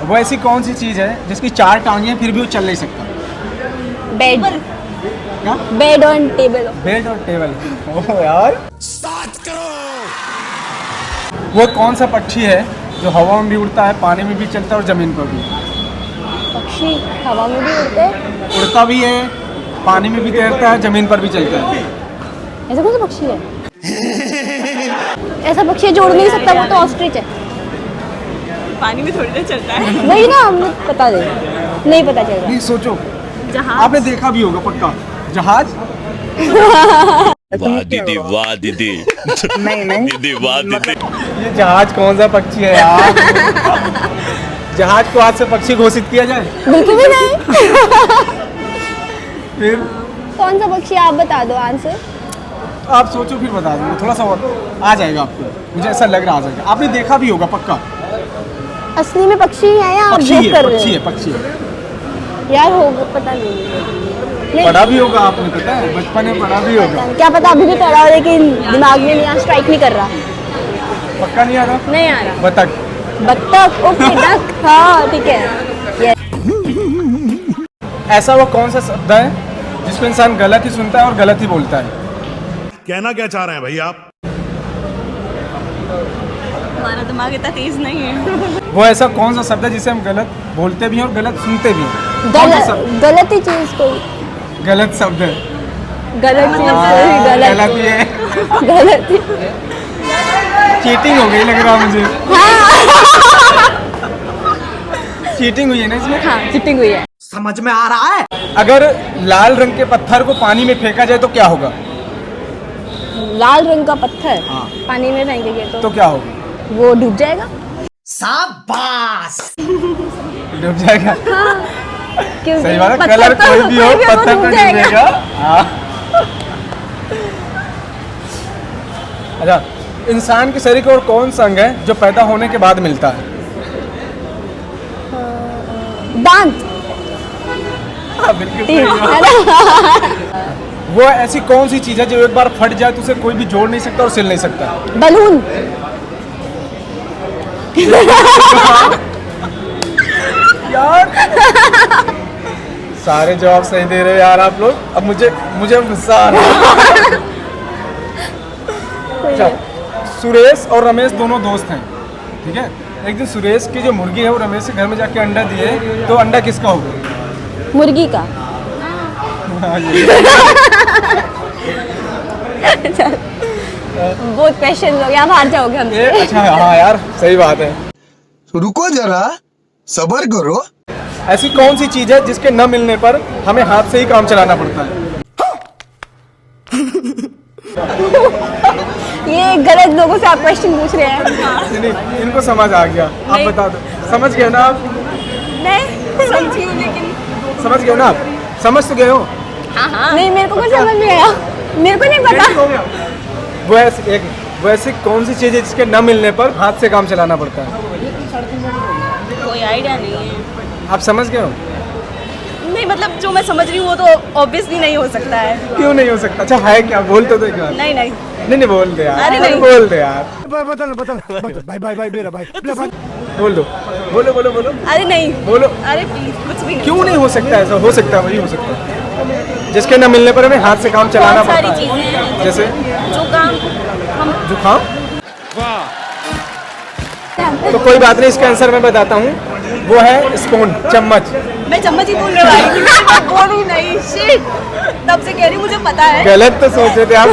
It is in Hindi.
वो ऐसी कौन सी चीज़ है जिसकी 4 टांगे हैं फिर भी वो चल नहीं सकता? बेड। क्या? बेड और टेबल। बेड और टेबल। ओह यार, 7 करोड़। वो कौन सा पक्षी है जो हवा में भी उड़ता है, पानी में भी चलता है और जमीन पर भी? पक्षी हवा में भी उड़ते हैं। उड़ता भी है, पानी में भी तैरता है, जमीन पर भी चलता है। ऐसा कौन सा पक्षी है? ऐसा पक्षी है जो उड़ नहीं सकता, वो तो ऑस्ट्रिच है। पानी में थोड़ी देर चलता है। वही ना, हमें पता नहीं पता चल रहा। नहीं सोचो, जहाज। आपने देखा भी होगा पक्का। जहाज? वाह दीदी, वाह दीदी। नहीं दीदी, वाह दीदी। ये जहाज कौन सा पक्षी है यार? जहाज को आज से पक्षी घोषित किया जाए? बिल्कुल भी नहीं। फिर कौन सा पक्षी, आप बता दो आंसर। आप सोचो फिर बता दूंगा, थोड़ा सा और आ जाएगा आपको, मुझे ऐसा लग रहा आ जाएगा। आपने देखा भी होगा पक्का। असली में पक्षी है या आप पक्षी जोक है, कर रहे पक्षी हो? है, पक्षी है। यार होगा, पता नहीं। पढ़ा भी होगा आपने, पता है, बचपन में पढ़ा भी होगा। क्या पता अभी भी पढ़ा हो, लेकिन दिमाग में नहीं, स्ट्राइक नहीं कर रहा। पक्का नहीं आ रहा? नहीं आ रहा। बतख। बत्तख। Okay duck. हाँ ठीक है। ऐसा वो कौन सा शब्द है जिसको इंसान गलत ही सुनता है और गलत ही बोलता है? कहना क्या चाह रहे हैं भाई आप? हमारा दिमाग इतना तेज नहीं है। वो ऐसा कौन सा शब्द है जिसे हम गलत बोलते भी हैं और गलत सुनते भी हैं? कौन सा शब्द? गलत ही चीज कोई। गलत शब्द है। गलत चीज कोई गलत ही है। गलत ही। चीटिंग हो गई लग रहा मुझे। चीटिंग हुई है ना इसमें? हाँ चिटिंग हुई है। समझ में आ रहा है। अगर लाल रंग के पत्थर को पानी में फेंका जाए तो क्या होगा? लाल रंग का पत्थर हाँ। पानी में फेंकेंगे तो क्या होगा? वो डूब जाएगा। शाबाश। डूब जाएगा। क्योंकि सही बात है, पत्थर कलर तो कोई भी हो, वो पत्थर डूब तो जाएगा। डूबेगा। हाँ। अच्छा, इंसान के शरीर का और कौन सा अंग है जो पैदा होने के बाद मिलता है? दांत। हाँ, बिल्कुल तीन, सही है बात। ना? वो ऐसी कौन सी चीज है जो एक बार फट जाए तो उसे कोई भी जोड़ नहीं सकता और सिल नहीं सकता? बलून। यार सारे जवाब सही दे रहे हो यार आप लोग। अब मुझे गुस्सा आ रहा है। अच्छा, सुरेश और रमेश दोनों दोस्त हैं, ठीक है? एक दिन सुरेश की जो मुर्गी है वो रमेश के घर में जाके अंडा दिए, तो अंडा किसका होगा? मुर्गी का। हाँ, ये। बहुत क्वेश्चन हो गए, आप हार जाओगे हमसे। अच्छा हाँ यार, सही बात है। रुको जरा, सबर करो। ऐसी कौन सी चीज है जिसके न मिलने पर हमें हाथ से ही काम चलाना पड़ता है? ये गलत लोगों से आप क्वेश्चन पूछ रहे हैं। नहीं, इनको समझ आ गया। आप बता दो, समझ गए ना आप? मैं समझी हूँ लेकिन समझ गए ना आप? समझ तो गए हो? नहीं मेरे को कुछ समझ नहीं आया, मेरे को नहीं पता। वो ऐसी कौन सी चीज है जिसके न मिलने पर हाथ से काम चलाना पड़ता है? कोई आइडिया नहीं है। आप समझ गए हो? नहीं मतलब जो मैं समझ रही हूँ वो तो ऑब्वियसली नहीं हो सकता है। क्यों नहीं हो सकता? अच्छा है क्या? बोल तो दो एक बार। नहीं नहीं नहीं बोल दे यार। अरे नहीं। बोल दे यार। भाई मेरा भाई। बोल दो, बोलो। अरे नहीं बोलो। अरे प्लीज कुछ भी नहीं। क्यों नहीं हो सकता? ऐसा हो सकता है, वही हो सकता है जिसके न मिलने पर हमें हाथ से काम चलाना बहुत पड़ता सारी है। चीजें हैं जैसे जो काम हम जुकाम। तो कोई बात नहीं, इसका आंसर मैं बताता हूँ। वो है स्पून, चम्मच। मैं चम्मच ही बोल रहा हूँ। मैं बोल ही नहीं। शिट, तब से कह रही हूँ मुझे पता है। गलत तो सोच रहे थे आप।